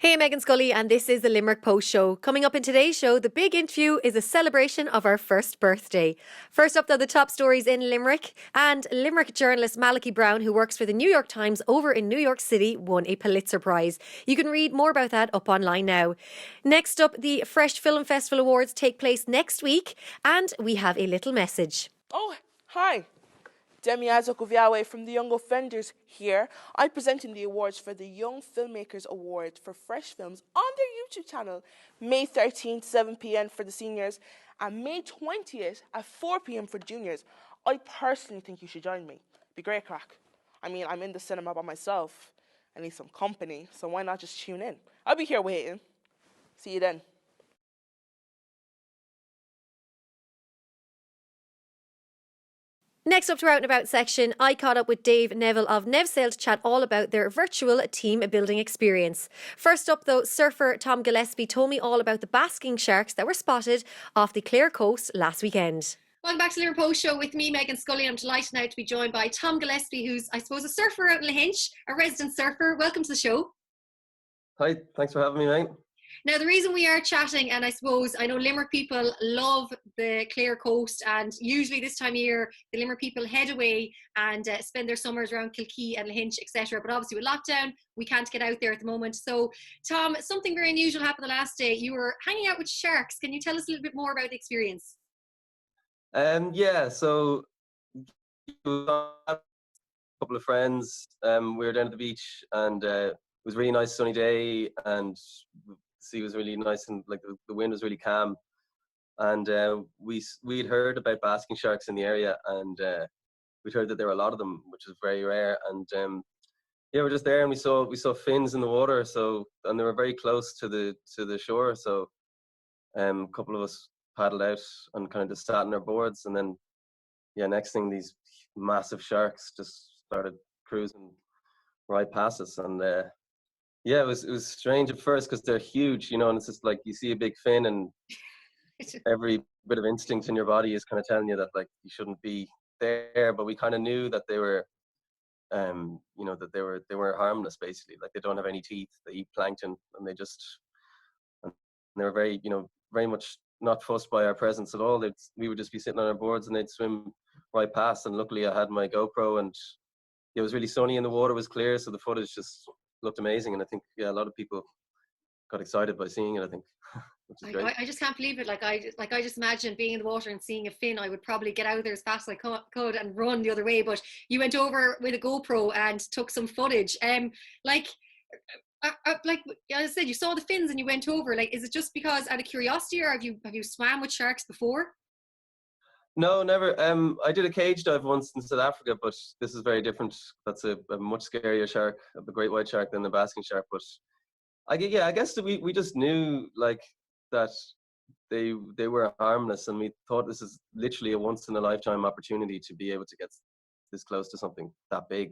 Hey, Megan Scully, and this is the Limerick Post Show. Coming up in today's show, the big interview is a celebration of our first birthday. First up, though, the top stories in Limerick. And Limerick journalist Malachy Brown, who works for the New York Times over in New York City, won a Pulitzer Prize. You can read more about that up online now. Next up, the Fresh Film Festival Awards take place next week, and we have a little message. Oh, hi. Demi Azokoviawe from the Young Offenders here. I'm presenting the awards for the Young Filmmakers Award for Fresh Films on their YouTube channel. May 13th, 7 p.m. for the seniors, and May 20th at 4 p.m. for juniors. I personally think you should join me. Be great crack. I mean, I'm in the cinema by myself. I need some company, so why not just tune in? I'll be here waiting. See you then. Next up to our Out and About section, I caught up with Dave Neville of Nevsail to chat all about their virtual team building experience. First up, though, surfer Tom Gillespie told me all about the basking sharks that were spotted off the Clare coast last weekend. Welcome back to the Limerick Post Show with me, Meghann Scully. I'm delighted now to be joined by Tom Gillespie, who's, I suppose, a surfer out in Lahinch, a resident surfer. Welcome to the show. Hi, thanks for having me, mate. Now, the reason we are chatting, and I suppose I know Limerick people love the Clare coast, and usually this time of year, the Limerick people head away and spend their summers around Kilkee and Lahinch, etc. But obviously with lockdown, we can't get out there at the moment. So, Tom, something very unusual happened the last day. You were hanging out with sharks. Can you tell us a little bit more about the experience? So a couple of friends. We were down at the beach, and it was a really nice sunny day, and the sea was really nice, and like the wind was really calm. And we'd heard about basking sharks in the area, and we'd heard that there were a lot of them, which is very rare. And we're just there, and we saw fins in the water. So, and they were very close to the shore. So a couple of us paddled out and kind of just sat on our boards, and then next thing, these massive sharks just started cruising right past us. And it was strange at first because they're huge, and it's just like you see a big fin, and every bit of instinct in your body is kind of telling you that like you shouldn't be there. But we kind of knew that they were that they were harmless, basically. Like, they don't have any teeth, they eat plankton, and they were very, very much not fussed by our presence at all. We would just be sitting on our boards, and they'd swim right past. And luckily I had my GoPro, and it was really sunny and the water was clear, so the footage just looked amazing. And I think a lot of people got excited by seeing it, I think. Which is great. I just can't believe it. I just imagine being in the water and seeing a fin. I would probably get out there as fast as I could and run the other way. But you went over with a GoPro and took some footage. Like I said, you saw the fins and you went over. Like, is it just because out of curiosity, or have you swam with sharks before? No, never. I did a cage dive once in South Africa, but this is very different. That's a much scarier shark, the great white shark, than the basking shark. But I guess that we just knew like that they were harmless, and we thought this is literally a once in a lifetime opportunity to be able to get this close to something that big.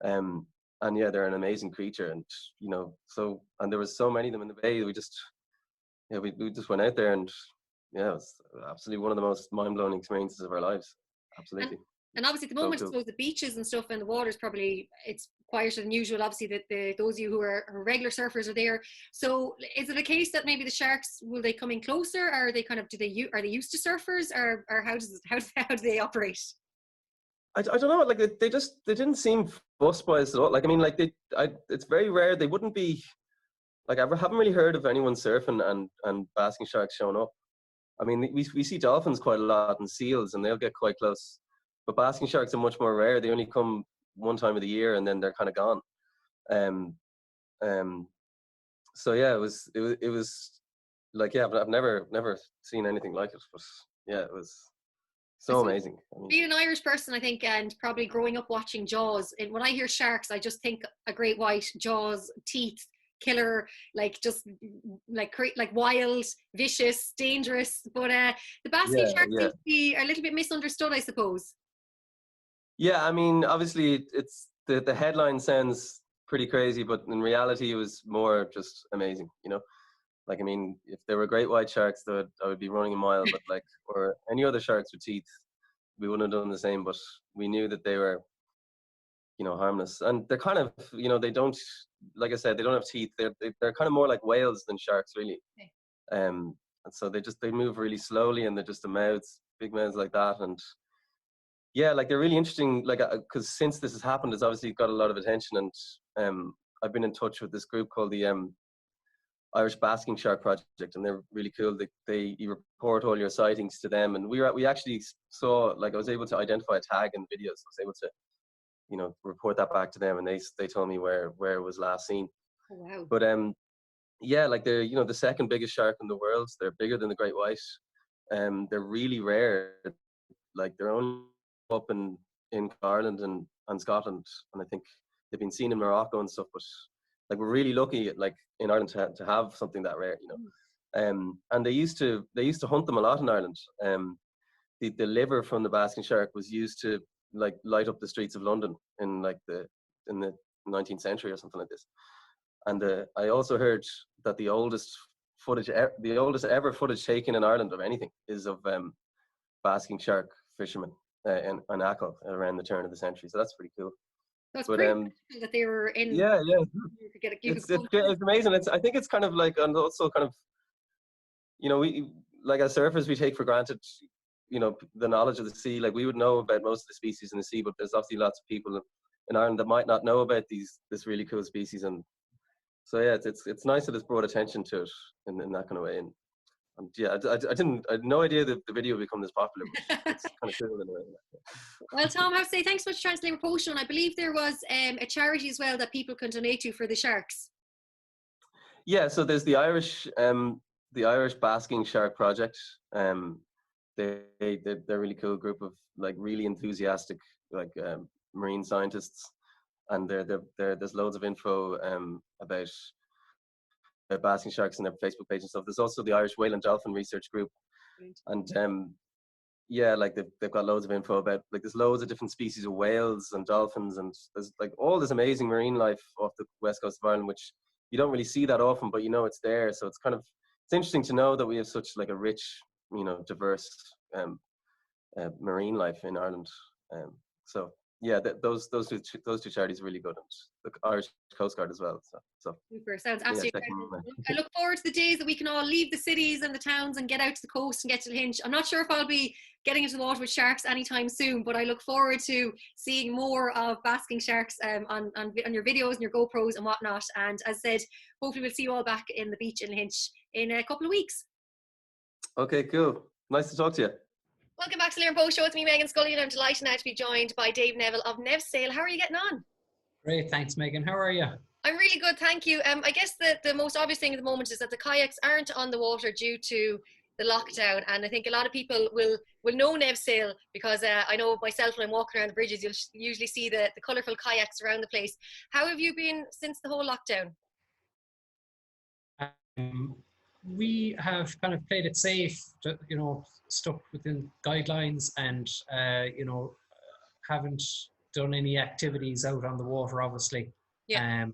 And they're an amazing creature, and and there was so many of them in the bay. We just went out there, and it was absolutely one of the most mind-blowing experiences of our lives. Absolutely. And obviously at the moment, I suppose the beaches and stuff and the water's probably, it's quieter than usual. Obviously that those of you who are regular surfers are there. So is it a case that maybe the sharks, will they come in closer? Or are they kind of, are they used to surfers, or how do they operate? I don't know. Like, they didn't seem fussed by us at all. Like, I mean, like it's very rare. They wouldn't be like, I haven't really heard of anyone surfing and basking sharks showing up. I mean, we see dolphins quite a lot, and seals, and they'll get quite close. But basking sharks are much more rare. They only come one time of the year, and then they're kind of gone. Um, um, so it was like, but I've never seen anything like it. But it was so amazing. I mean, being an Irish person, I think, and probably growing up watching Jaws, and when I hear sharks, I just think a great white, Jaws, teeth, killer, like just like wild, vicious, dangerous. But the basking sharks seem to be a little bit misunderstood, I suppose. Yeah, I mean, obviously it's the headline sounds pretty crazy, but in reality it was more just amazing, Like, I mean, if there were great white sharks, I would be running a mile, but like, or any other sharks with teeth, we wouldn't have done the same. But we knew that they were harmless. And they're kind of, they don't, like I said, they don't have teeth. They're kind of more like whales than sharks, really. Okay. And so they move really slowly, and they're just the mouths, big mouths like that. And yeah, like they're really interesting. Like, because since this has happened, it's obviously got a lot of attention. And I've been in touch with this group called the Irish Basking Shark Project, and they're really cool. You report all your sightings to them, and we actually saw, like, I was able to identify a tag in videos. So I was able to, report that back to them, and they told me where it was last seen. Oh, wow. But yeah, like they're the second biggest shark in the world. They're bigger than the great white. They're really rare. Like they're only up in Ireland and Scotland, and I think they've been seen in Morocco and stuff. But like we're really lucky, like in Ireland, to have something that rare, And they used to hunt them a lot in Ireland. The liver from the basking shark was used to like light up the streets of London in the 19th century or something like this. And I also heard that the oldest ever footage taken in Ireland of anything is of basking shark fishermen in Achill around the turn of the century. So that's pretty cool. That's But pretty cool that they were in. yeah, You could it's amazing. I think it's kind of like, and also kind of, we, like as surfers, we take for granted, the knowledge of the sea. Like we would know about most of the species in the sea, but there's obviously lots of people in Ireland that might not know about this really cool species. And so yeah, it's nice that it's brought attention to it in that kind of way. And yeah, I had no idea that the video would become this popular, but it's kind of cool in a way. Well, Tom, I have to say thanks so much for trying to Limerick Post Show. And I believe there was a charity as well that people can donate to for the sharks. Yeah, so there's the Irish Basking Shark Project. They're a really cool group of like really enthusiastic like marine scientists, and there's loads of info about basking sharks on their Facebook page and stuff. There's also the Irish Whale and Dolphin Research Group, and yeah, like they've got loads of info about, like, there's loads of different species of whales and dolphins, and there's like all this amazing marine life off the west coast of Ireland, which you don't really see that often, but it's there. So it's interesting to know that we have such like a rich, diverse marine life in Ireland. So yeah, those two charities are really good, and the Irish Coast Guard as well. So Super, sounds yeah, absolutely incredible. I look forward to the days that we can all leave the cities and the towns and get out to the coast and get to the Hinch. I'm not sure if I'll be getting into the water with sharks anytime soon, but I look forward to seeing more of basking sharks on your videos and your GoPros and whatnot. And as I said, hopefully we'll see you all back in the beach in Hinch in a couple of weeks. Okay, cool. Nice to talk to you. Welcome back to Limerick Post Show. It's me, Meghann Scully, and I'm delighted now to be joined by Dave Neville of Nevsail. How are you getting on? Great, thanks, Meghann. How are you? I'm really good, thank you. I guess the most obvious thing at the moment is that the kayaks aren't on the water due to the lockdown, and I think a lot of people will know Nevsail because I know myself when I'm walking around the bridges, you'll usually see the colourful kayaks around the place. How have you been since the whole lockdown? We have kind of played it safe, stuck within guidelines, and haven't done any activities out on the water, obviously. Yeah.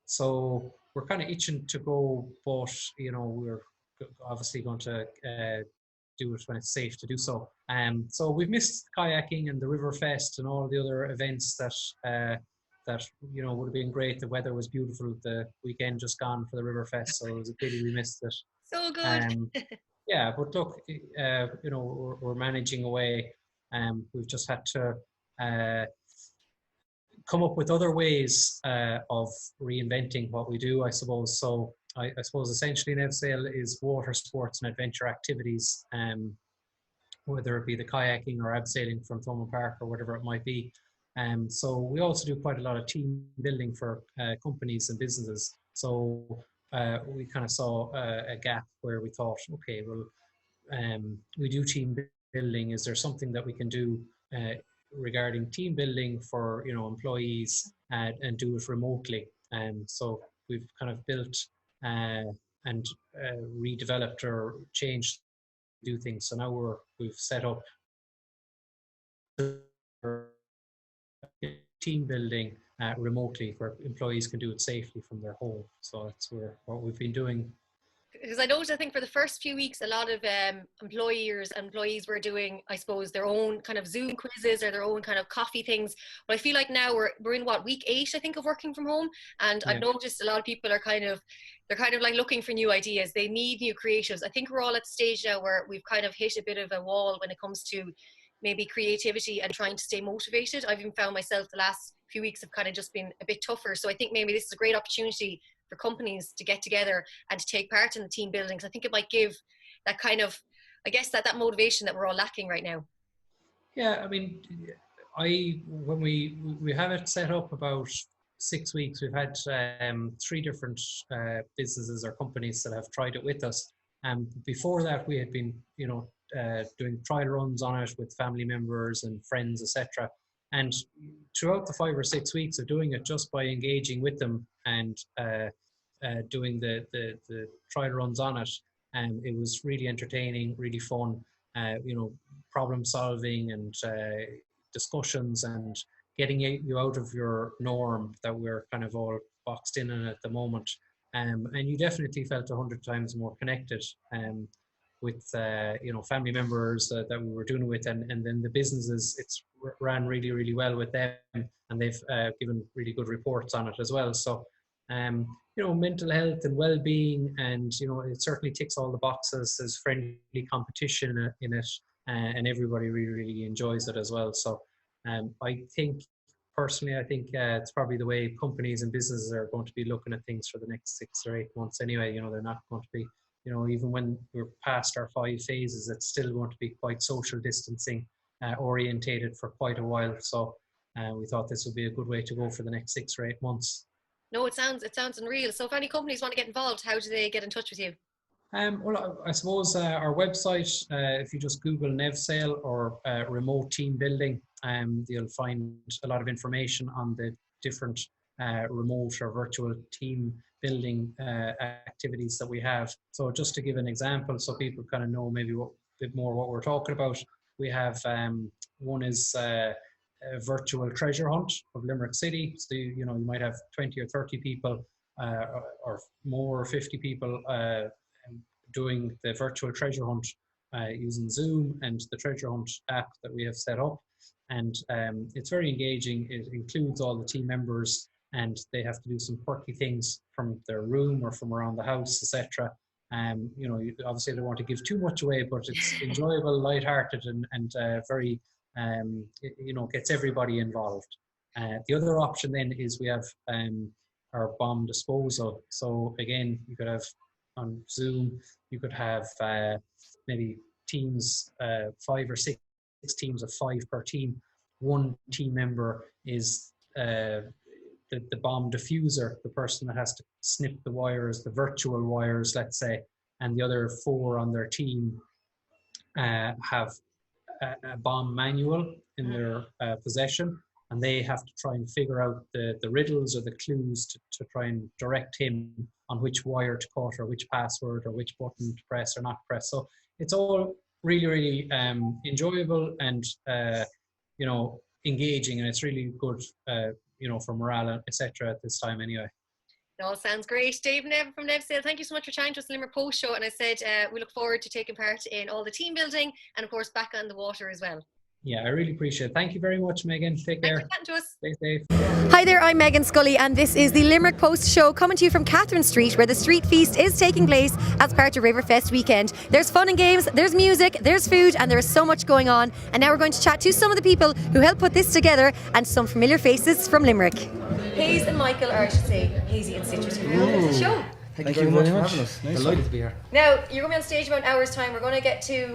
So we're kind of itching to go, but we're obviously going to do it when it's safe to do so. So we've missed kayaking and the River Fest and all the other events that would have been great. The weather was beautiful the weekend just gone for the River Fest, so it was a pity we missed it. So good. Yeah, but look, we're managing away. We've just had to come up with other ways of reinventing what we do, I suppose. So I suppose essentially Nevsail is water sports and adventure activities, whether it be the kayaking or abseiling from Thomond Park or whatever it might be. So we also do quite a lot of team building for companies and businesses. So we kind of saw a gap where we thought, okay, well, we do team building. Is there something that we can do regarding team building for employees and do it remotely? So we've kind of built and redeveloped or changed do things. So now we've set up team building remotely where employees can do it safely from their home. So that's what we've been doing. because I noticed, I think for the first few weeks, a lot of employees were doing, I suppose, their own kind of Zoom quizzes or their own kind of coffee things. But I feel like now we're in week 8, I think, of working from home, and I've noticed a lot of people are kind of like looking for new ideas. They need new creatives. I think we're all at the stage now where we've kind of hit a bit of a wall when it comes to maybe creativity and trying to stay motivated. I've even found myself the last few weeks have kind of just been a bit tougher. So I think maybe this is a great opportunity for companies to get together and to take part in the team building. So I think it might give that kind of, I guess, that motivation that we're all lacking right now. Yeah, I mean, when we have it set up about 6 weeks, we've had 3 different businesses or companies that have tried it with us. Before that, we had been, doing trial runs on it with family members and friends, etc. And throughout the 5 or 6 weeks of doing it, just by engaging with them and doing the trial runs on it, it was really entertaining, really fun. Problem solving and discussions and getting you out of your norm that we're kind of all boxed in at the moment. And you definitely felt 100 times more connected with family members that we were doing it with, and then the businesses, it's ran really, really well with them, and they've given really good reports on it as well. So mental health and well-being, and it certainly ticks all the boxes. There's friendly competition in it, and everybody really, really enjoys it as well. So I think it's probably the way companies and businesses are going to be looking at things for the next 6 or 8 months anyway. They're not going to be, even when we're past our 5 phases, it's still going to be quite social distancing orientated for quite a while. So we thought this would be a good way to go for the next 6 or 8 months. No, it sounds unreal. So if any companies want to get involved, how do they get in touch with you? Well, I suppose our website, if you just Google Nevsail or remote team building, you'll find a lot of information on the different remote or virtual team building activities that we have. So just to give an example, so people kind of know maybe a bit more what we're talking about, we have one is a virtual treasure hunt of Limerick City. So you might have 20 or 30 people or more, or 50 people doing the virtual treasure hunt using Zoom and the treasure hunt app that we have set up. And it's very engaging. It includes all the team members, and they have to do some quirky things from their room or from around the house, etc. Obviously I don't want to give too much away, but it's enjoyable, lighthearted, and very, gets everybody involved. The other option then is we have our bomb disposal. So again, you could have on Zoom, you could have maybe teams, 5 or 6 teams of 5 per team. One team member is the bomb diffuser, the person that has to snip the wires, the virtual wires, let's say, and the other 4 on their team have a bomb manual in their possession, and they have to try and figure out the riddles or the clues to try and direct him on which wire to cut or which password or which button to press or not press. So it's all really, really enjoyable and engaging, and it's really good for morale, etc. at this time anyway. It all sounds great. Dave Neville from Nevsail, thank you so much for chatting to us on the Limerick Post Show. And I said we look forward to taking part in all the team building and, of course, back on the water as well. Yeah, I really appreciate it. Thank you very much, Meghann. Take care. Thanks for chatting to us. Stay safe. Hi there, I'm Meghann Scully, and this is the Limerick Post Show, coming to you from Catherine Street, where the street feast is taking place as part of Riverfest weekend. There's fun and games, there's music, there's food, and there is so much going on. And now we're going to chat to some of the people who helped put this together, and some familiar faces from Limerick. Hayes and Michael, or I should say Hazy and Citrus, for the show. Thank you very much for having us. Nice. Delighted to be here. Now, you're going to be on stage about an hour's time. We're going to get to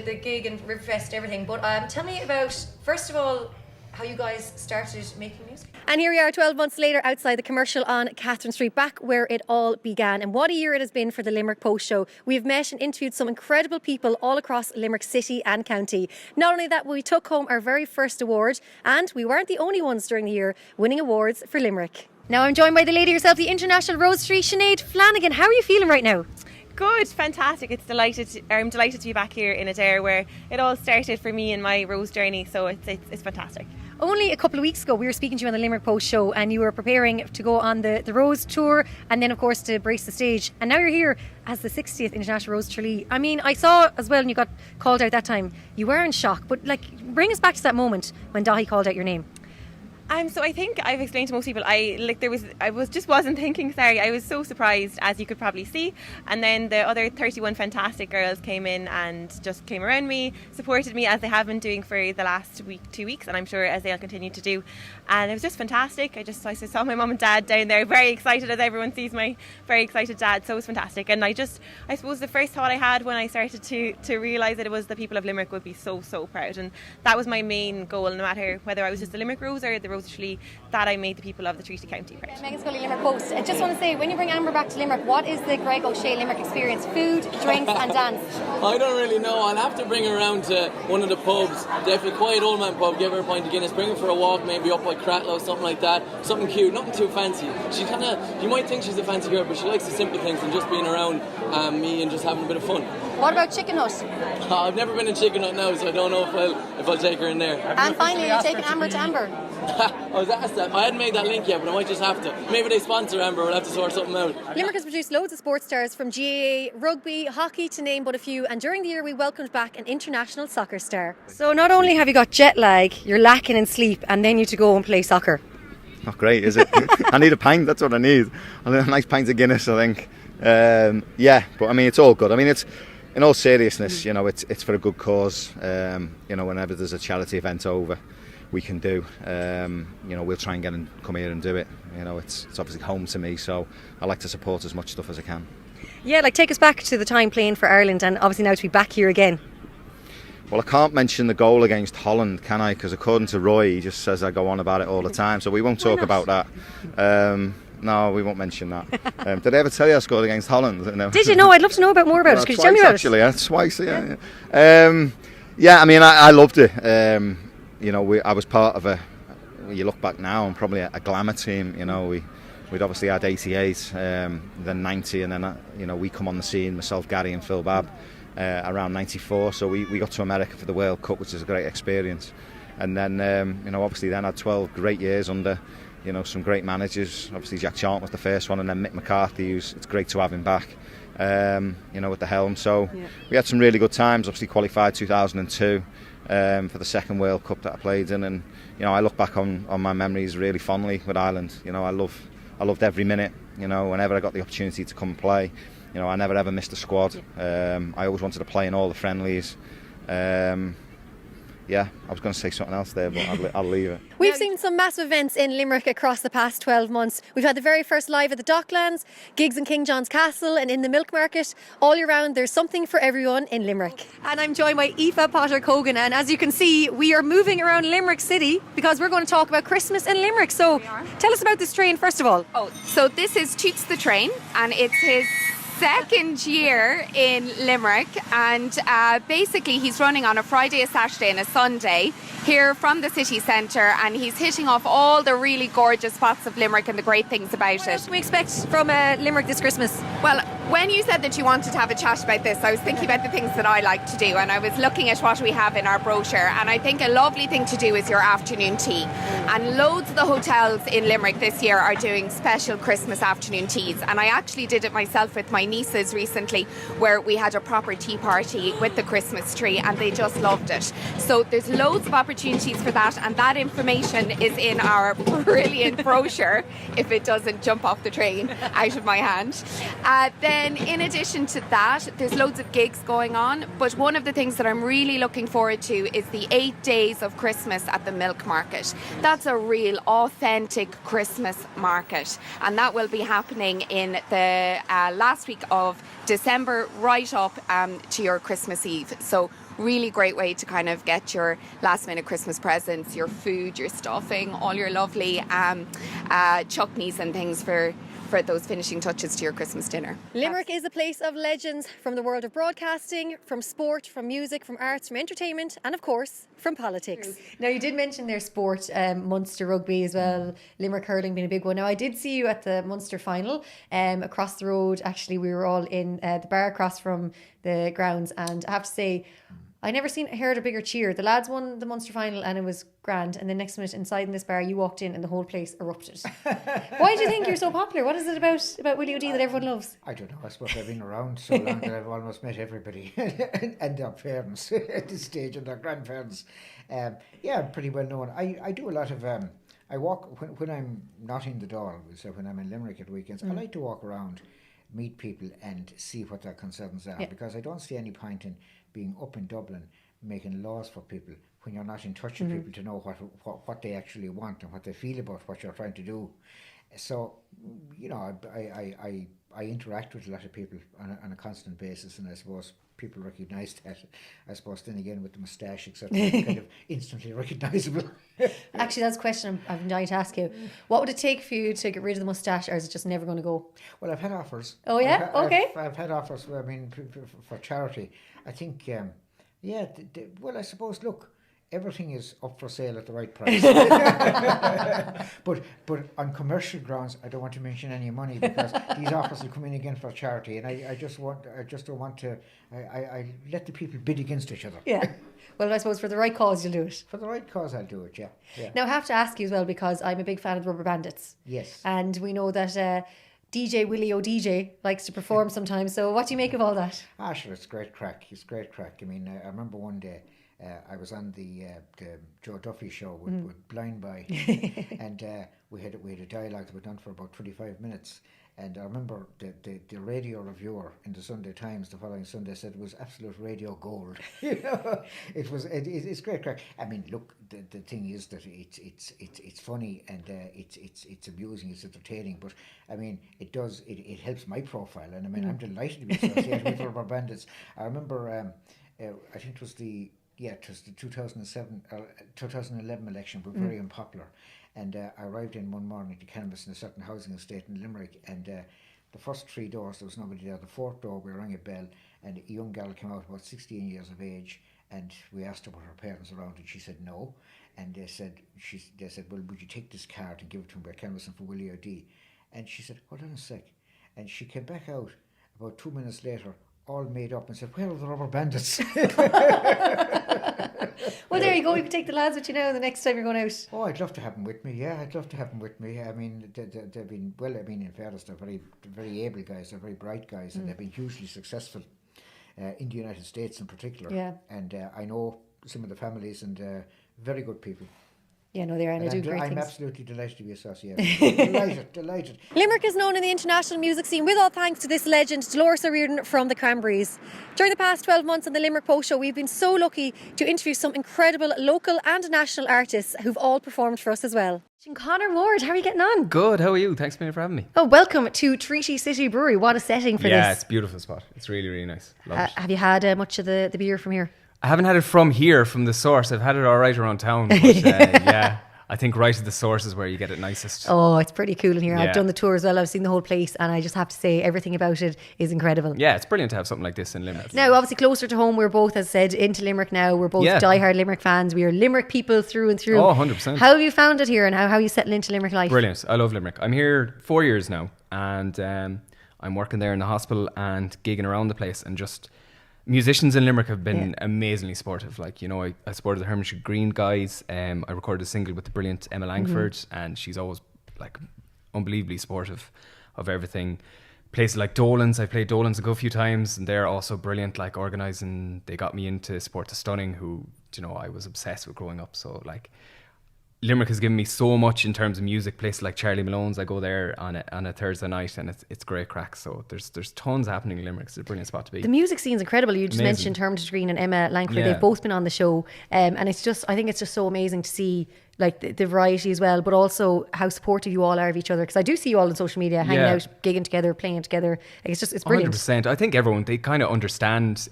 the gig and Riverfest and everything. But tell me about, first of all, how you guys started making music. And here we are 12 months later outside the commercial on Catherine Street, back where it all began. And what a year it has been for the Limerick Post Show. We've met and interviewed some incredible people all across Limerick City and County. Not only that, we took home our very first award, and we weren't the only ones during the year winning awards for Limerick. Now I'm joined by the lady herself, the International Rose Tree, Sinead Flanagan. How are you feeling right now? Good, fantastic. I'm delighted to be back here in Adair, where it all started for me in my rose journey. So it's fantastic. only a couple of weeks ago we were speaking to you on the Limerick Post Show and you were preparing to go on the Rose Tour and then of course to brace the stage, and now you're here as the 60th International Rose Tralee. I mean, I saw as well when you got called out that time, you were in shock, but like bring us back to that moment when Daithí called out your name. So I think I've explained to most people, I wasn't thinking, sorry. I was so surprised, as you could probably see. And then the other 31 fantastic girls came in and just came around me, supported me as they have been doing for the last 2 weeks, and I'm sure as they'll continue to do. And it was just fantastic. I saw my mum and dad down there very excited, as everyone sees my very excited dad. So it was fantastic. And I suppose the first thought I had when I started to realise that it was the people of Limerick would be so, so proud. And that was my main goal, no matter whether I was just the Limerick Rose or the Rose Tralee, that I made the people of the Treaty County proud. Meghann, Scully, Limerick Post. I just want to say, when you bring Amber back to Limerick, what is the Greg O'Shea Limerick experience? Food, drinks and dance? I don't really know. I'll have to bring her around to one of the pubs, definitely Quiet Old Man pub, give her a pint of Guinness, bring her for a walk, maybe up by Cratlow, something like that. Something cute, nothing too fancy. You might think she's a fancy girl, but she likes the simple things and just being around me and just having a bit of fun. What about Chicken Hut? I've never been in Chicken Hut now, so I don't know if I'll take her in there. And finally, you're taking Amber to Amber. I was asked that. I hadn't made that link yet, but I might just have to. Maybe they sponsor Amber, we'll have to sort something out. Limerick has produced loads of sports stars, from GAA, rugby, hockey, to name but a few, and during the year we welcomed back an international soccer star. So not only have you got jet lag, you're lacking in sleep, and then you to go and play soccer. Not great, is it? I need a pint, that's what I need. I need a nice pint of Guinness, I think. But I mean, it's all good. I mean, it's, in all seriousness, it's for a good cause. Whenever there's a charity event over, we can do. We'll try and come here and do it. It's obviously home to me, so I like to support as much stuff as I can. Yeah, like take us back to the time playing for Ireland, and obviously now to be back here again. Well, I can't mention the goal against Holland, can I? Because according to Roy, he just says I go on about it all the time, so we won't talk about that. No, we won't mention that. Did I ever tell you I scored against Holland? No. Did you? No, I'd love to know more about it. Could you tell me about it? Actually, twice, yeah. I mean, I loved it. I was part of you look back now, and probably a glamour team. We'd obviously had 88, then 90, and then we come on the scene, myself, Gary and Phil Babb, around 94. So we got to America for the World Cup, which is a great experience. And then, obviously then had 12 great years under, some great managers. Obviously Jack Charlton was the first one, and then Mick McCarthy, it's great to have him back, with the helm. So we had some really good times. Obviously qualified 2002 for the second World Cup that I played in, and I look back on my memories really fondly with Ireland. I loved every minute. Whenever I got the opportunity to come and play, I never ever missed a squad. I always wanted to play in all the friendlies. I was going to say something else there, but I'll leave it. We've seen some massive events in Limerick across the past 12 months. We've had the very first live at the Docklands, gigs in King John's Castle and in the Milk Market. All year round, there's something for everyone in Limerick. And I'm joined by Aoife Potter-Cogan, and as you can see, we are moving around Limerick City because we're going to talk about Christmas in Limerick. So tell us about this train first of all. So this is Toots the Train, and it's his second year in Limerick, and basically he's running on a Friday, a Saturday and a Sunday here from the city centre, and he's hitting off all the really gorgeous spots of Limerick and the great things about it. What else can we expect from Limerick this Christmas? Well, when you said that you wanted to have a chat about this, I was thinking about the things that I like to do, and I was looking at what we have in our brochure, and I think a lovely thing to do is your afternoon tea. And loads of the hotels in Limerick this year are doing special Christmas afternoon teas, and I actually did it myself with my nieces recently, where we had a proper tea party with the Christmas tree, and they just loved it. So there's loads of opportunities for that, and that information is in our brilliant brochure if it doesn't jump off the train out of my hand. Then in addition to that, there's loads of gigs going on, but one of the things that I'm really looking forward to is the 8 days of Christmas at the Milk Market. That's a real authentic Christmas market, and that will be happening in the last week of December right up to your Christmas Eve. So really great way to kind of get your last minute Christmas presents, your food, your stuffing, all your lovely chutneys and things for those finishing touches to your Christmas dinner. Limerick is a place of legends from the world of broadcasting, from sport, from music, from arts, from entertainment, and of course from politics. Now you did mention their sport, Munster rugby as well, Limerick hurling being a big one. Now I did see you at the Munster final across the road. Actually, we were all in the bar across from the grounds, and I have to say, I never heard a bigger cheer. The lads won the Munster final and it was grand. And then next minute, inside in this bar, you walked in and the whole place erupted. Why do you think you're so popular? What is it about Willie O'D that everyone loves? I don't know. I suppose I've been around so long that I've almost met everybody and their parents at this stage and their grandparents. Yeah, I'm pretty well known. I do a lot of... I walk when I'm not in the Dáil, so when I'm in Limerick at weekends, I like to walk around, meet people and see what their concerns are, because I don't see any point in being up in Dublin making laws for people when you're not in touch with people to know what they actually want and what they feel about what you're trying to do. So, you know, I interact with a lot of people on a constant basis, and I suppose people recognise that. I suppose then again with the moustache, etc., kind of instantly recognisable. Actually, that's a question I've been dying to ask you. What would it take for you to get rid of the moustache, or is it just never going to go? Well, I've had offers. Oh yeah, okay. I've had offers. I mean, for charity. I think, well, I suppose. Look, everything is up for sale at the right price. but on commercial grounds, I don't want to mention any money because these offers will come in again for charity, and I just don't want to. I let the people bid against each other. Yeah. Well, I suppose for the right cause, you'll do it. For the right cause, I'll do it. Yeah. Now, I have to ask you as well because I'm a big fan of the Rubber Bandits. Yes. And we know that DJ Willie O'D likes to perform sometimes. So, what do you make of all that? Sure, it's great crack. It's great crack. I mean, I remember one day. I was on the Joe Duffy show with Blind Boy, and we had a dialogue that went on for about 25 minutes. And I remember the radio reviewer in the Sunday Times the following Sunday said it was absolute radio gold. You know, it's great crack. I mean, look, the thing is that it's funny and it's amusing, it's entertaining. But I mean, it helps my profile, and I mean, I'm delighted to be associated with Rubber Bandits. I remember, I think it was the 2011 election. We were very unpopular, and I arrived in one morning to canvass in a certain housing estate in Limerick, and the first 3 doors there was nobody there. The 4th door we rang a bell, and a young girl came out about 16 years of age, and we asked her what her parents were around, and she said no, and they said, well, would you take this card and give it to him? We're canvassing for Willie O'D. And she said, hold on a sec, and she came back out about 2 minutes later, all made up, and said, where are the Rubber Bandits? Well, there you go. You can take the lads with you now the next time you're going out. Oh, I'd love to have them with me. Yeah, I'd love to have them with me. I mean, they've been, well, I mean, in fairness, they're very able guys. They're very bright guys, and they've been hugely successful in the United States in particular. Yeah. And I know some of the families, and very good people. Yeah, no, they are, and they do great things. I'm absolutely delighted to be associated. Delighted. Limerick is known in the international music scene with all thanks to this legend, Dolores O'Riordan from the Cranberries. During the past 12 months on the Limerick Post Show, we've been so lucky to interview some incredible local and national artists who've all performed for us as well. Conor Ward, how are you getting on? Good, how are you? Thanks for having me. Oh, welcome to Treaty City Brewery. What a setting for this. Yeah, it's a beautiful spot. It's really, really nice. Love it. Have you had much of the beer from here? I haven't had it from here, from the source. I've had it all right around town. But, yeah, I think right at the source is where you get it nicest. Oh, it's pretty cool in here. Yeah. I've done the tour as well. I've seen the whole place, and I just have to say everything about it is incredible. Yeah, it's brilliant to have something like this in Limerick. Now, obviously closer to home, we're both, as I said, into Limerick now. We're both diehard Limerick fans. We are Limerick people through and through. Oh, 100%. How have you found it here, and how you settle into Limerick life? Brilliant. I love Limerick. I'm here 4 years now, and I'm working there in the hospital and gigging around the place, and just musicians in Limerick have been amazingly supportive. Like, you know, I supported the Hermitage Green guys. I recorded a single with the brilliant Emma Langford, and she's always like unbelievably supportive of everything. Places like Dolan's, I played Dolan's a good few times, and they're also brilliant, like organising. They got me into Sport the Stunning, who, you know, I was obsessed with growing up. So like, Limerick has given me so much in terms of music. Places like Charlie Malone's, I go there on a Thursday night, and it's great crack. So there's tons happening in Limerick. It's a brilliant spot to be. The music scene's incredible. You just mentioned Hermitage Green and Emma Langford. They've both been on the show, and I think it's just so amazing to see like the variety as well, but also how supportive you all are of each other. Because I do see you all on social media hanging out, gigging together, playing together. Like, it's brilliant. 100%. I think everyone understands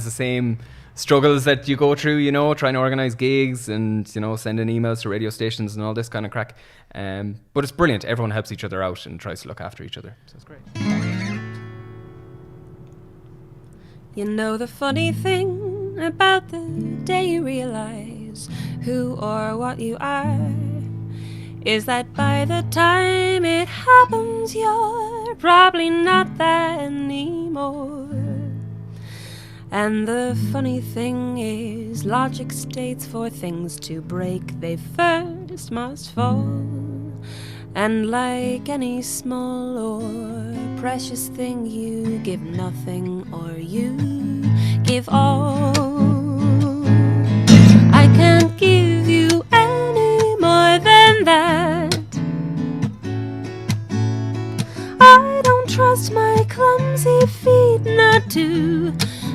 the same struggles that you go through, you know, trying to organise gigs and, you know, sending emails to radio stations and all this kind of crack. But it's brilliant. Everyone helps each other out and tries to look after each other. So it's great. You know the funny thing about the day you realise who or what you are is that by the time it happens you're probably not that anymore. And the funny thing is, logic states for things to break, they first must fall. And like any small or precious thing, you give nothing or you give all. I can't give you any more than that. I don't trust my clumsy feet not to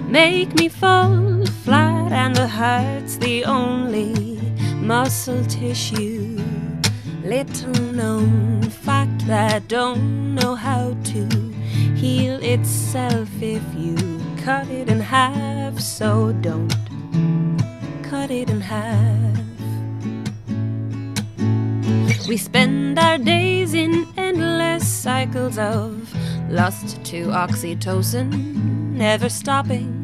make me fall flat, and the heart's the only muscle tissue, little known fact that don't know how to heal itself if you cut it in half. So don't cut it in half. We spend our days in endless cycles of lust to oxytocin, never stopping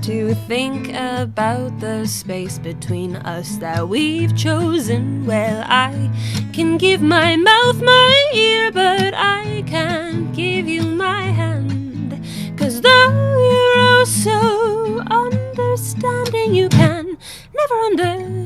to think about the space between us that we've chosen. Well, I can give my mouth my ear, but I can't give you my hand. 'Cause though you're oh so understanding, you can never understand.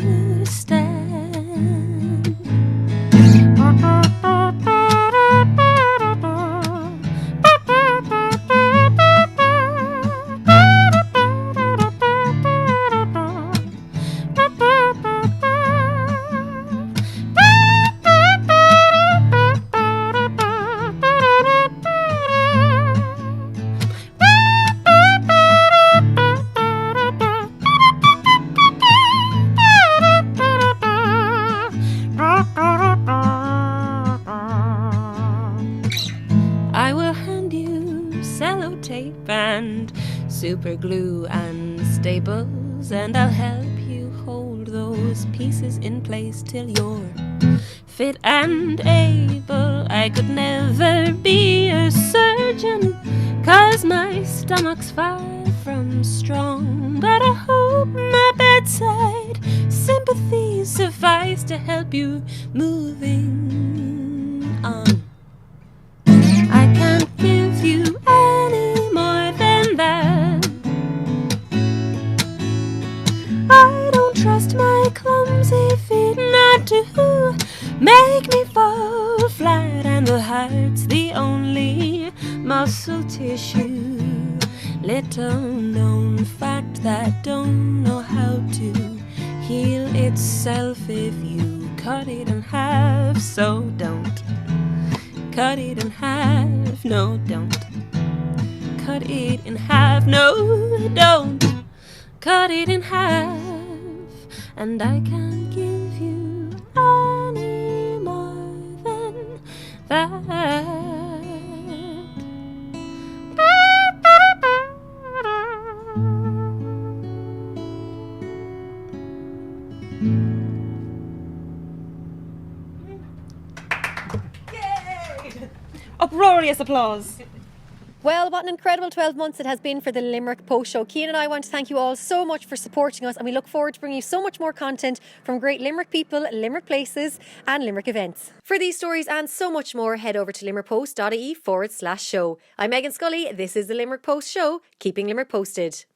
Super glue and staples, and I'll help you hold those pieces in place till you're fit and able. I could never be a surgeon, 'cause my stomach's far from strong, but I hope my bedside sympathies suffice to help you moving on. I can't give you any more than that. I don't trust my clumsy feet not to make me fall flat, and the heart's the only muscle tissue, little known fact that don't know how to heal itself if you cut it in half. So don't cut it in half. No, don't cut it in half. No, don't cut it in half. And I can't give you any more than that. Yay! Uproarious applause. Well, what an incredible 12 months it has been for the Limerick Post Show. Cian and I want to thank you all so much for supporting us, and we look forward to bringing you so much more content from great Limerick people, Limerick places and Limerick events. For these stories and so much more, head over to limerickpost.ie/show. I'm Meghann Scully. This is the Limerick Post Show, keeping Limerick posted.